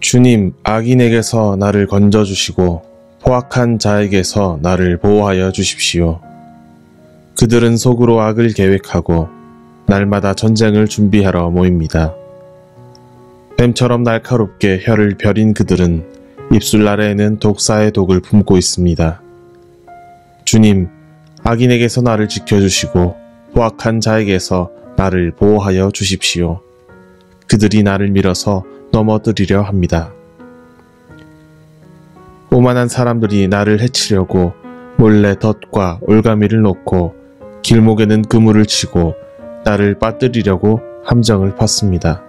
주님, 악인에게서 나를 건져주시고 포악한 자에게서 나를 보호하여 주십시오. 그들은 속으로 악을 계획하고 날마다 전쟁을 준비하러 모입니다. 뱀처럼 날카롭게 혀를 벼린 그들은 입술 아래에는 독사의 독을 품고 있습니다. 주님, 악인에게서 나를 지켜주시고 포악한 자에게서 나를 보호하여 주십시오. 그들이 나를 밀어서 넘어뜨리려 합니다. 오만한 사람들이 나를 해치려고 몰래 덫과 올가미를 놓고 길목에는 그물을 치고 나를 빠뜨리려고 함정을 팠습니다.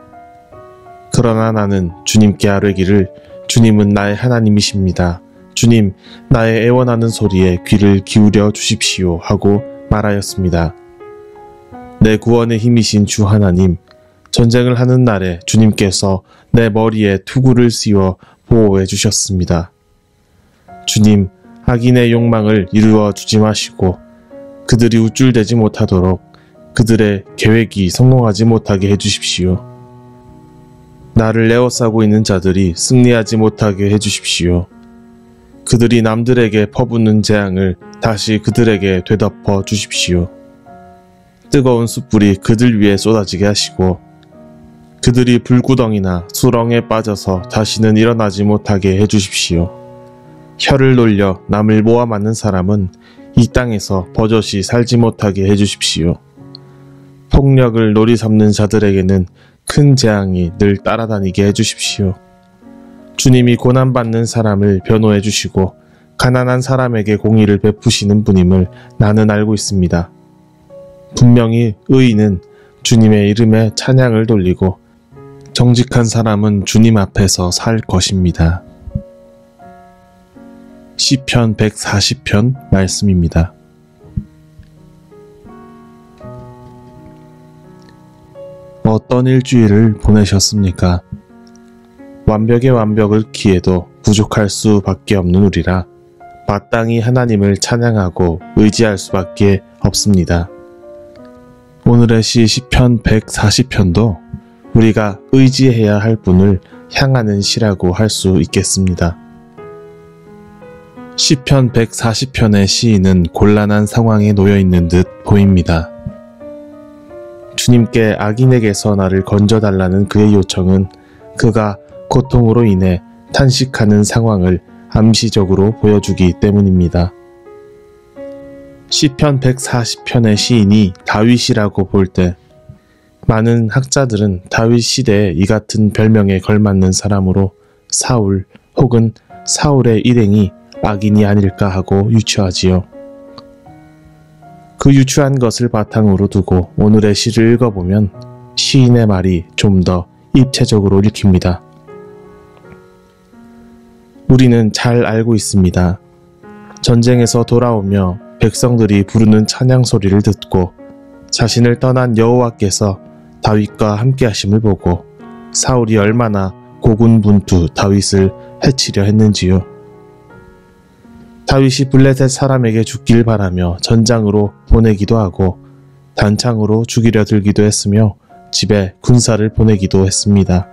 그러나 나는 주님께 아뢰기를 주님은 나의 하나님이십니다. 주님, 나의 애원하는 소리에 귀를 기울여 주십시오 하고 말하였습니다. 내 구원의 힘이신 주 하나님, 전쟁을 하는 날에 주님께서 내 머리에 투구를 씌워 보호해 주셨습니다. 주님, 악인의 욕망을 이루어 주지 마시고 그들이 우쭐대지 못하도록 그들의 계획이 성공하지 못하게 해주십시오. 나를 에워싸고 있는 자들이 승리하지 못하게 해주십시오. 그들이 남들에게 퍼붓는 재앙을 다시 그들에게 되덮어 주십시오. 뜨거운 숯불이 그들 위에 쏟아지게 하시고 그들이 불구덩이나 수렁에 빠져서 다시는 일어나지 못하게 해주십시오. 혀를 놀려 남을 모아 맞는 사람은 이 땅에서 버젓이 살지 못하게 해주십시오. 폭력을 놀이 삼는 자들에게는 큰 재앙이 늘 따라다니게 해주십시오. 주님이 고난받는 사람을 변호해 주시고 가난한 사람에게 공의를 베푸시는 분임을 나는 알고 있습니다. 분명히 의인은 주님의 이름에 찬양을 돌리고 정직한 사람은 주님 앞에서 살 것입니다. 시편 140편 말씀입니다. 어떤 일주일을 보내셨습니까? 완벽의 완벽을 기해도 부족할 수밖에 없는 우리라 마땅히 하나님을 찬양하고 의지할 수밖에 없습니다. 오늘의 시편 140편도 우리가 의지해야 할 분을 향하는 시라고 할 수 있겠습니다. 시편 140편의 시인은 곤란한 상황에 놓여 있는 듯 보입니다. 주님께 악인에게서 나를 건져달라는 그의 요청은 그가 고통으로 인해 탄식하는 상황을 암시적으로 보여주기 때문입니다. 시편 140편의 시인이 다윗이라고 볼 때 많은 학자들은 다윗 시대에 이 같은 별명에 걸맞는 사람으로 사울 혹은 사울의 일행이 악인이 아닐까 하고 유추하지요. 그 유추한 것을 바탕으로 두고 오늘의 시를 읽어보면 시인의 말이 좀 더 입체적으로 읽힙니다. 우리는 잘 알고 있습니다. 전쟁에서 돌아오며 백성들이 부르는 찬양 소리를 듣고 자신을 떠난 여호와께서 다윗과 함께 하심을 보고 사울이 얼마나 고군분투 다윗을 해치려 했는지요. 다윗이 블레셋 사람에게 죽길 바라며 전장으로 보내기도 하고 단창으로 죽이려 들기도 했으며 집에 군사를 보내기도 했습니다.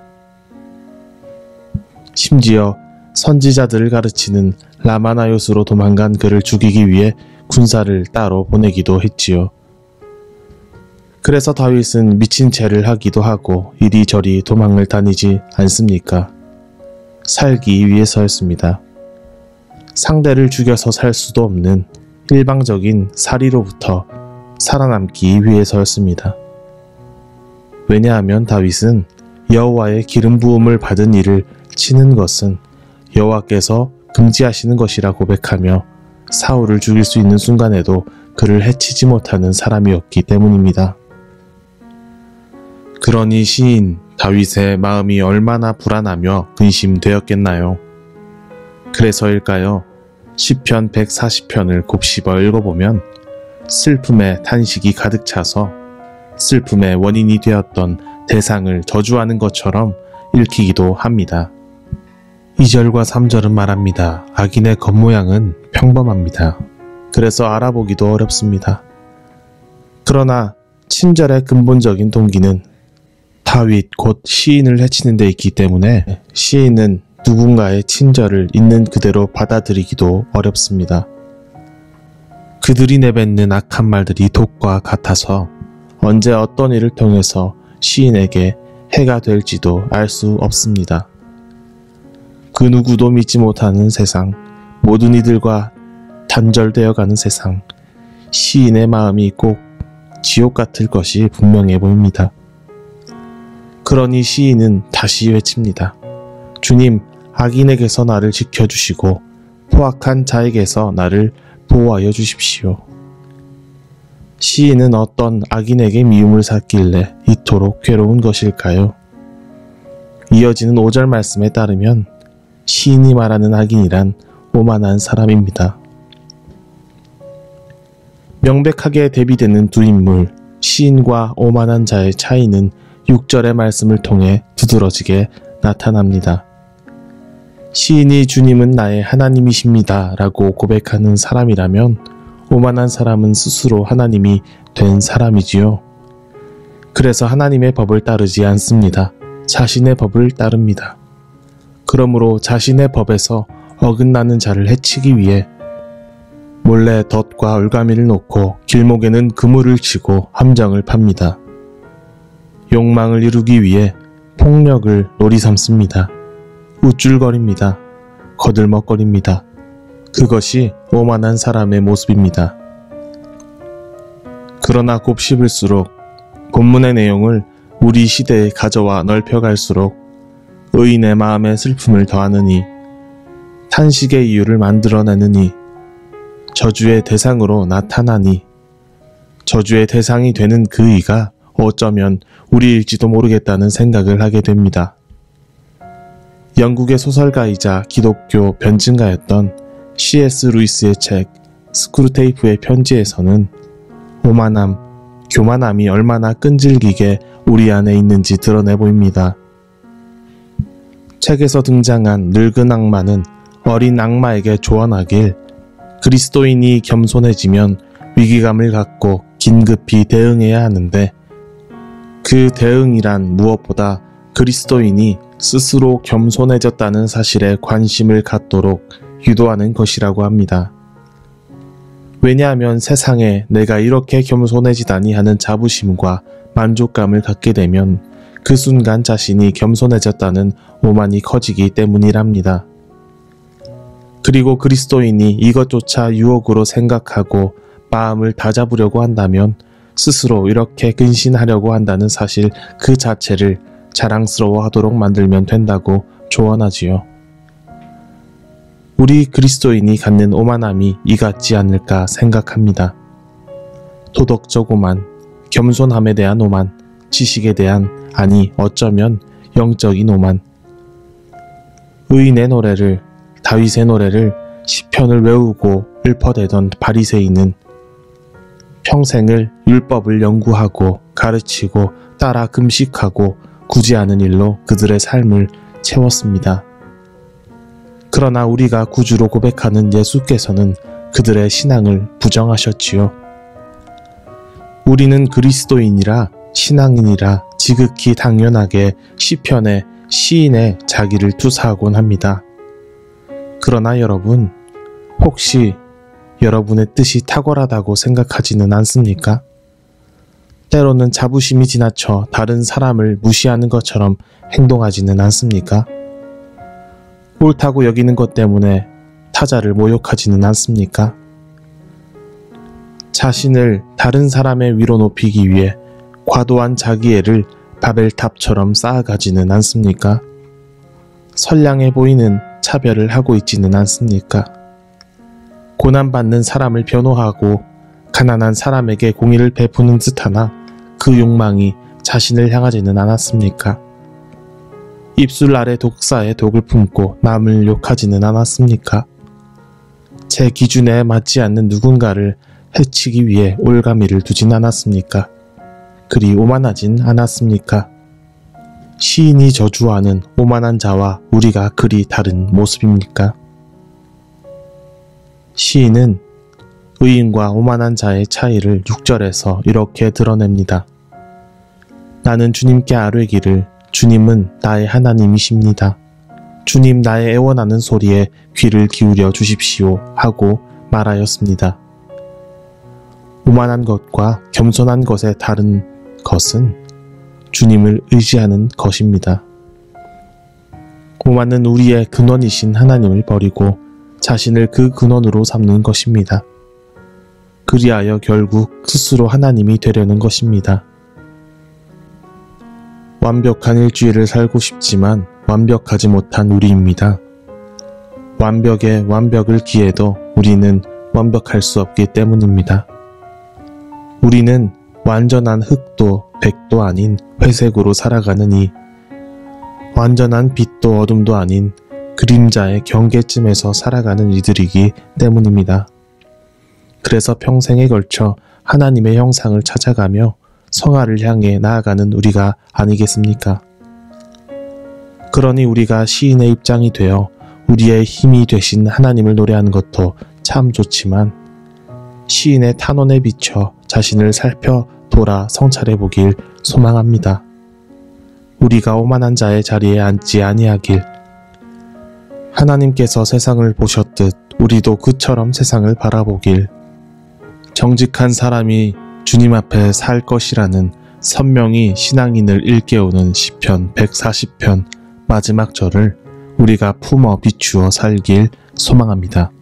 심지어 선지자들을 가르치는 라마나요스로 도망간 그를 죽이기 위해 군사를 따로 보내기도 했지요. 그래서 다윗은 미친 채를 하기도 하고 이리저리 도망을 다니지 않습니까? 살기 위해서였습니다. 상대를 죽여서 살 수도 없는 일방적인 살이로부터 살아남기 위해서였습니다. 왜냐하면 다윗은 여호와의 기름 부음을 받은 이를 치는 것은 여호와께서 금지하시는 것이라 고백하며 사울을 죽일 수 있는 순간에도 그를 해치지 못하는 사람이었기 때문입니다. 그러니 시인 다윗의 마음이 얼마나 불안하며 근심되었겠나요? 그래서일까요? 시편 140편을 곱씹어 읽어보면 슬픔의 탄식이 가득 차서 슬픔의 원인이 되었던 대상을 저주하는 것처럼 읽히기도 합니다. 2절과 3절은 말합니다. 악인의 겉모양은 평범합니다. 그래서 알아보기도 어렵습니다. 그러나 친절의 근본적인 동기는 다윗 곧 시인을 해치는 데 있기 때문에 시인은 누군가의 친절을 있는 그대로 받아들이기도 어렵습니다. 그들이 내뱉는 악한 말들이 독과 같아서 언제 어떤 일을 통해서 시인에게 해가 될지도 알 수 없습니다. 그 누구도 믿지 못하는 세상, 모든 이들과 단절되어 가는 세상, 시인의 마음이 꼭 지옥 같을 것이 분명해 보입니다. 그러니 시인은 다시 외칩니다. 주님, 악인에게서 나를 지켜주시고 포악한 자에게서 나를 보호하여 주십시오. 시인은 어떤 악인에게 미움을 샀길래 이토록 괴로운 것일까요? 이어지는 5절 말씀에 따르면 시인이 말하는 악인이란 오만한 사람입니다. 명백하게 대비되는 두 인물, 시인과 오만한 자의 차이는 6절의 말씀을 통해 두드러지게 나타납니다. 시인이 주님은 나의 하나님이십니다 라고 고백하는 사람이라면 오만한 사람은 스스로 하나님이 된 사람이지요. 그래서 하나님의 법을 따르지 않습니다. 자신의 법을 따릅니다. 그러므로 자신의 법에서 어긋나는 자를 해치기 위해 몰래 덫과 올가미를 놓고 길목에는 그물을 치고 함정을 팝니다. 욕망을 이루기 위해 폭력을 놀이삼습니다. 우쭐거립니다. 거들먹거립니다. 그것이 오만한 사람의 모습입니다. 그러나 곱씹을수록 본문의 내용을 우리 시대에 가져와 넓혀갈수록 의인의 마음에 슬픔을 더하느니 탄식의 이유를 만들어내느니 저주의 대상으로 나타나니 저주의 대상이 되는 그 이가 어쩌면 우리일지도 모르겠다는 생각을 하게 됩니다. 영국의 소설가이자 기독교 변증가였던 C.S. 루이스의 책 스크루테이프의 편지에서는 오만함, 교만함이 얼마나 끈질기게 우리 안에 있는지 드러내 보입니다. 책에서 등장한 늙은 악마는 어린 악마에게 조언하길 그리스도인이 겸손해지면 위기감을 갖고 긴급히 대응해야 하는데 그 대응이란 무엇보다 그리스도인이 스스로 겸손해졌다는 사실에 관심을 갖도록 유도하는 것이라고 합니다. 왜냐하면 세상에 내가 이렇게 겸손해지다니 하는 자부심과 만족감을 갖게 되면 그 순간 자신이 겸손해졌다는 오만이 커지기 때문이랍니다. 그리고 그리스도인이 이것조차 유혹으로 생각하고 마음을 다잡으려고 한다면 스스로 이렇게 근신하려고 한다는 사실 그 자체를 자랑스러워하도록 만들면 된다고 조언하지요. 우리 그리스도인이 갖는 오만함이 이 같지 않을까 생각합니다. 도덕적 오만, 겸손함에 대한 오만, 지식에 대한 아니 어쩌면 영적인 오만. 의인의 노래를 다윗의 노래를 시편을 외우고 읊어대던 바리새인은 평생을 율법을 연구하고 가르치고 따라 금식하고 굳이 하는 일로 그들의 삶을 채웠습니다. 그러나 우리가 구주로 고백하는 예수께서는 그들의 신앙을 부정하셨지요. 우리는 그리스도인이라 신앙인이라 지극히 당연하게 시편에 시인의 자기를 투사하곤 합니다. 그러나 여러분, 혹시 여러분의 뜻이 탁월하다고 생각하지는 않습니까? 때로는 자부심이 지나쳐 다른 사람을 무시하는 것처럼 행동하지는 않습니까? 옳다고 여기는 것 때문에 타자를 모욕하지는 않습니까? 자신을 다른 사람의 위로 높이기 위해 과도한 자기애를 바벨탑처럼 쌓아가지는 않습니까? 선량해 보이는 차별을 하고 있지는 않습니까? 고난받는 사람을 변호하고 가난한 사람에게 공의를 베푸는 듯하나 그 욕망이 자신을 향하지는 않았습니까? 입술 아래 독사의 독을 품고 남을 욕하지는 않았습니까? 제 기준에 맞지 않는 누군가를 해치기 위해 올가미를 두진 않았습니까? 그리 오만하진 않았습니까? 시인이 저주하는 오만한 자와 우리가 그리 다른 모습입니까? 시인은 의인과 오만한 자의 차이를 6절에서 이렇게 드러냅니다. 나는 주님께 아뢰기를 주님은 나의 하나님이십니다. 주님 나의 애원하는 소리에 귀를 기울여 주십시오 하고 말하였습니다. 오만한 것과 겸손한 것의 다른 것은 주님을 의지하는 것입니다. 오만은 우리의 근원이신 하나님을 버리고 자신을 그 근원으로 삼는 것입니다. 그리하여 결국 스스로 하나님이 되려는 것입니다. 완벽한 일주일을 살고 싶지만 완벽하지 못한 우리입니다. 완벽에 완벽을 기해도 우리는 완벽할 수 없기 때문입니다. 우리는 완전한 흑도 백도 아닌 회색으로 살아가느니 완전한 빛도 어둠도 아닌 그림자의 경계쯤에서 살아가는 이들이기 때문입니다. 그래서 평생에 걸쳐 하나님의 형상을 찾아가며 성화를 향해 나아가는 우리가 아니겠습니까? 그러니 우리가 시인의 입장이 되어 우리의 힘이 되신 하나님을 노래하는 것도 참 좋지만 시인의 탄원에 비춰 자신을 살펴 돌아 성찰해 보길 소망합니다. 우리가 오만한 자의 자리에 앉지 아니하길. 하나님께서 세상을 보셨듯 우리도 그처럼 세상을 바라보길. 정직한 사람이 주님 앞에 살 것이라는 선명히 신앙인을 일깨우는 시편 140편 마지막 절을 우리가 품어 비추어 살길 소망합니다.